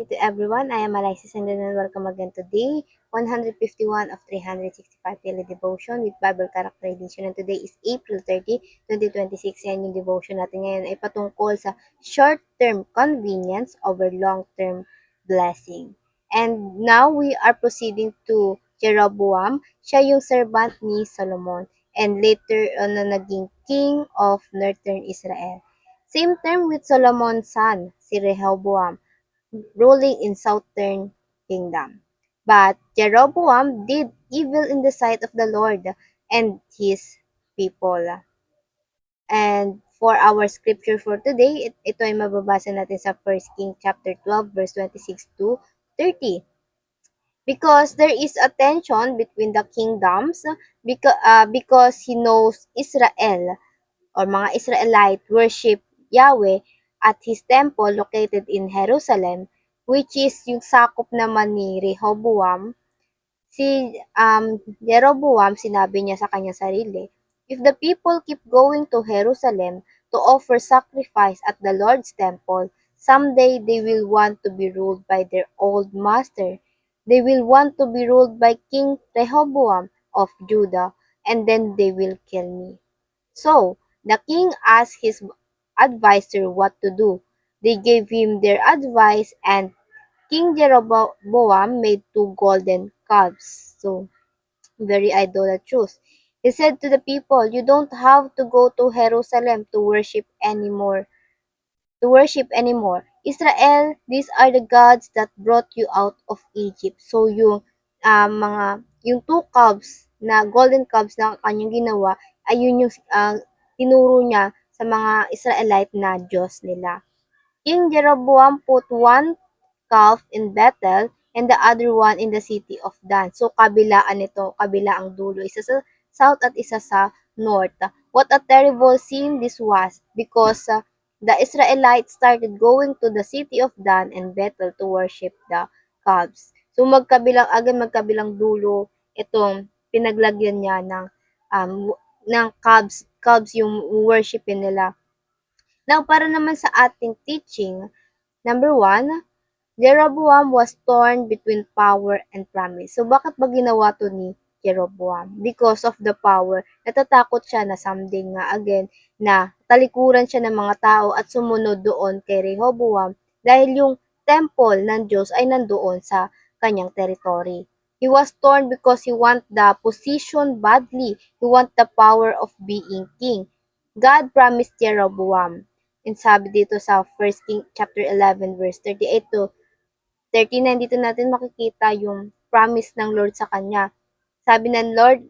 to everyone. I am Alexis and welcome again to day 151 of 365 Daily Devotion with Bible Character Edition. And today is April 30, 2026. Yan yung devotion natin ngayon ay patungkol sa short-term convenience over long-term blessing. And now we are proceeding to Jeroboam. Siya yung servant ni Solomon and later na naging king of northern Israel. Same term with Solomon's son, si Rehoboam, ruling in southern kingdom. But Jeroboam did evil in the sight of the Lord and his people. And for our scripture for today, ito ay mababasa natin sa 1 King chapter 12 verse 26 to 30. Because there is a tension between the kingdoms because he knows Israel or mga Israelite worship Yahweh at his temple located in Jerusalem, which is yung sakop naman ni Rehoboam. Si Jeroboam, sinabi niya sa kanyang sarili, if the people keep going to Jerusalem to offer sacrifice at the Lord's temple, someday they will want to be ruled by their old master. They will want to be ruled by King Rehoboam of Judah, and then they will kill me. So, the king asked his advisor what to do. They gave him their advice and King Jeroboam made two golden calves. So, very idolatrous. He said to the people, you don't have to go to Jerusalem to worship anymore. Israel, these are the gods that brought you out of Egypt. So yung two calves na golden calves na kanyang ginawa ay yun yung tinuro niya sa mga Israelite na Diyos nila. King Jeroboam put one calf in Bethel and the other one in the city of Dan. So kabilaan ito, kabilaang dulo, isa sa south at isa sa north. What a terrible scene this was because the Israelites started going to the city of Dan and Bethel to worship the calves. So magkabilang dulo itong pinaglagyan niya ng calves yung worshipin nila. Now, para naman sa ating teaching, number 1, Jeroboam was torn between power and promise. So, bakit ba ginawa to ni Jeroboam? Because of the power. Natatakot siya na someday nga again na talikuran siya ng mga tao at sumunod doon kay Rehoboam dahil yung temple ng Diyos ay nandoon sa kanyang territory. He was torn because he want the position badly. He want the power of being king. God promised Jeroboam. And sabi dito sa 1 King chapter 11 verse 38 to 39, dito natin makikita yung promise ng Lord sa kanya. Sabi ng Lord,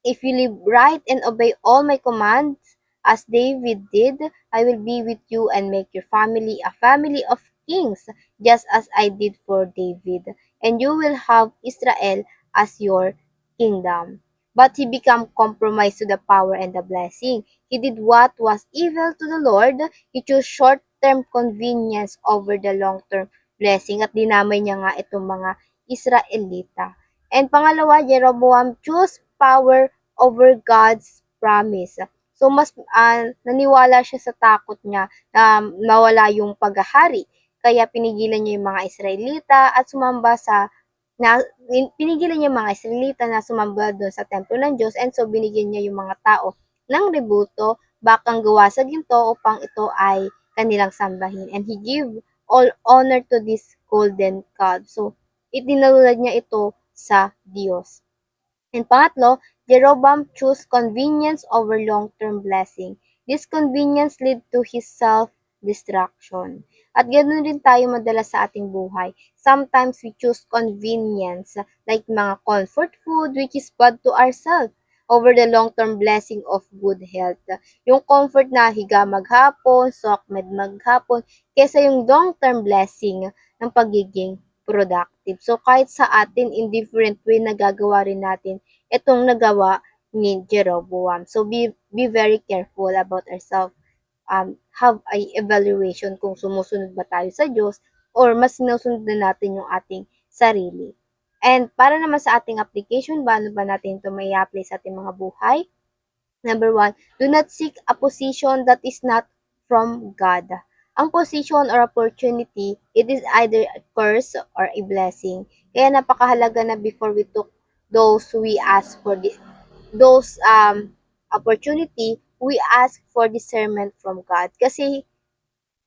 if you live right and obey all my commands, as David did, I will be with you and make your family a family of kings, just as I did for David. And you will have Israel as your kingdom. But he became compromised to the power and the blessing. He did what was evil to the Lord. He chose short-term convenience over the long-term blessing at dinamay niya nga itong mga Israelita. And pangalawa, Jeroboam chose power over God's promise. So mas naniwala siya sa takot niya na mawala yung paghahari. Kaya pinigilan niya yung mga Israelita at sumamba sa na pinigilan niya yung mga Israelita na sumamba doon sa templo ng Diyos, and so binigyan niya yung mga tao ng tributo, bakang gawa sa ginto upang ito ay kanilang sambahin. And he gave all honor to this golden calf. So itinalulad niya ito sa Diyos. And pangatlo, Jeroboam chose convenience over long-term blessing. This convenience led to his self-destruction. At ganoon din tayo madalas sa ating buhay. Sometimes we choose convenience, like mga comfort food, which is bad to ourselves, over the long-term blessing of good health. Yung comfort na higa maghapon, sokmed maghapon, kesa yung long-term blessing ng pagiging productive. So, kahit sa atin, in different way, nagagawa rin natin itong nagawa ni Jeroboam. So, be very careful about ourselves. Have a evaluation kung sumusunod ba tayo sa Diyos or mas sinusunod na natin yung ating sarili. And para naman sa ating application, paano ba natin ito may apply sa ating mga buhay? Number 1, do not seek a position that is not from God. ang position or opportunity, it is either a curse or a blessing. Kaya napakahalaga na before we took those we ask for those opportunity, we ask for discernment from God. Kasi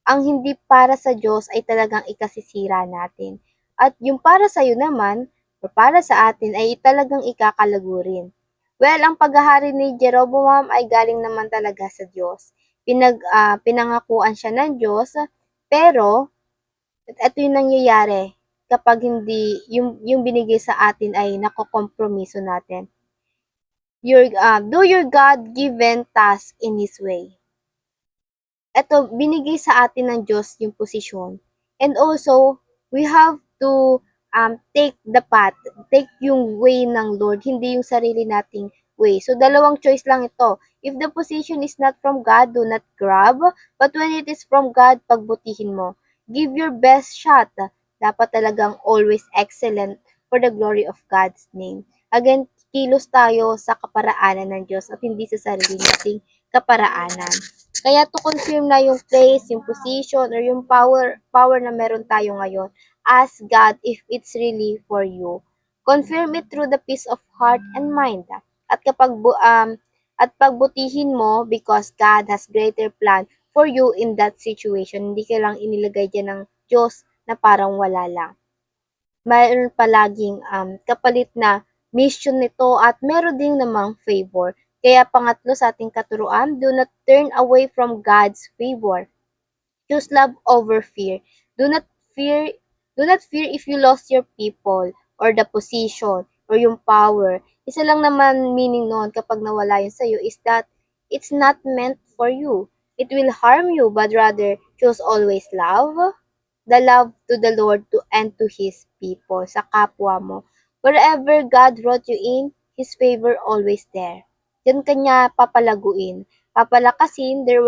ang hindi para sa Diyos ay talagang ikasisira natin. At yung para sa iyo naman, o para sa atin ay talagang ikakalago rin. Well, ang paghahari ni Jeroboam ay galing naman talaga sa Diyos. Pinangakuan siya ng Diyos, pero ito yung nangyayari kapag hindi yung binigay sa atin ay nakokompromiso natin. Do your God-given task in His way. Eto, binigay sa atin ng Diyos yung posisyon. And also, we have to take the path, take yung way ng Lord, hindi yung sarili nating way. So, dalawang choice lang ito. If the position is not from God, do not grab. But when it is from God, pagbutihin mo. Give your best shot. Dapat talagang always excellent for the glory of God's name. Again, kilos tayo sa kaparaanan ng Diyos at hindi sa sarili nating kaparaanan. Kaya to confirm na yung place, yung position, or yung power na meron tayo ngayon, ask God if it's really for you. Confirm it through the peace of heart and mind. At pagbutihin mo because God has greater plan for you in that situation. Hindi ka lang inilagay dyan ng Diyos na parang wala lang. Mayroon palaging kapalit na mission nito at meron ding namang favor. Kaya pangatlo sa ating katuruan, do not turn away from God's favor. Choose love over fear. Do not fear do not fear if you lost your people or the position or yung power. Isa lang naman meaning noon kapag nawala yun sa'yo is that it's not meant for you. It will harm you but rather choose always love, the love to the Lord to and to His people, sa kapwa mo. Wherever God wrote you in, His favor always there. Diyan kanya papalaguin, papalakasin, there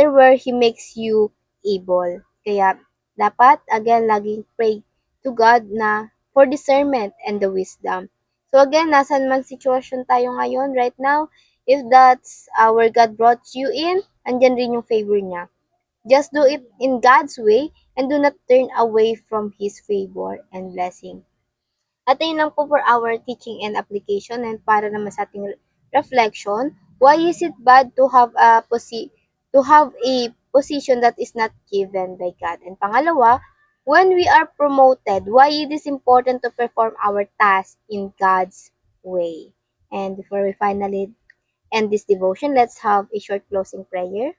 where He makes you able. Kaya dapat, again, laging pray to God na for discernment and the wisdom. So again, nasan man situation tayo ngayon right now, if that's where God brought you in, andyan rin yung favor niya. Just do it in God's way and do not turn away from His favor and blessing. At ayun lang po for our teaching and application and para naman sa ating reflection, why is it bad to have a position that is not given by God? And pangalawa, when we are promoted, why it is important to perform our task in God's way? And before we finally end this devotion, let's have a short closing prayer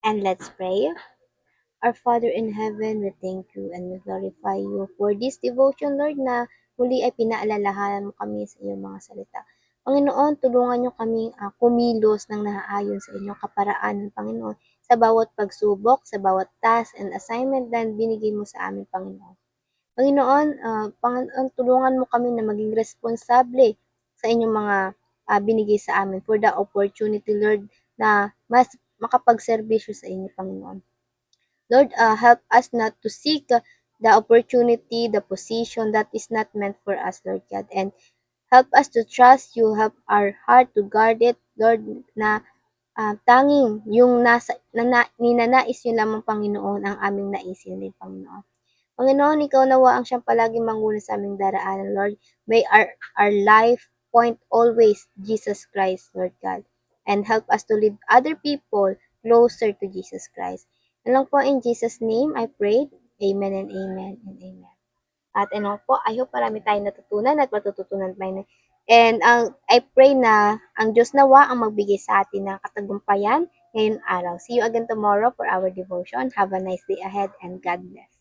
and let's pray. Our Father in heaven, we thank you and we glorify you for this devotion, Lord, na muli ay pinaalalahanan mo kami sa iyong mga salita. Panginoon, tulungan niyo kami kumilos ng naaayon sa inyong kaparaanan, Panginoon, sa bawat pagsubok, sa bawat task and assignment na binigay mo sa amin, Panginoon. Panginoon, tulungan mo kami na maging responsable sa inyong mga binigay sa amin for the opportunity, Lord, na mas makapagserbisyo sa inyo, Panginoon. Lord, help us not to seek the opportunity, the position that is not meant for us, Lord God. And help us to trust you. Help our heart to guard it, Lord, na tanging yung ninanais nyo lamang, Panginoon, ang aming naisin din, Panginoon. Panginoon, ikaw nawa ang siyang palaging manguna sa aming daraanan, Lord. May our life point always Jesus Christ, Lord God. And help us to lead other people closer to Jesus Christ. Yan lang po, in Jesus' name, I pray. Amen and amen and amen. At ano po, I hope marami tayong natutunan at matututunan pa yun. And I pray na ang Diyos nawa ang magbigay sa atin ng katagumpayan ngayong araw. See you again tomorrow for our devotion. Have a nice day ahead and God bless.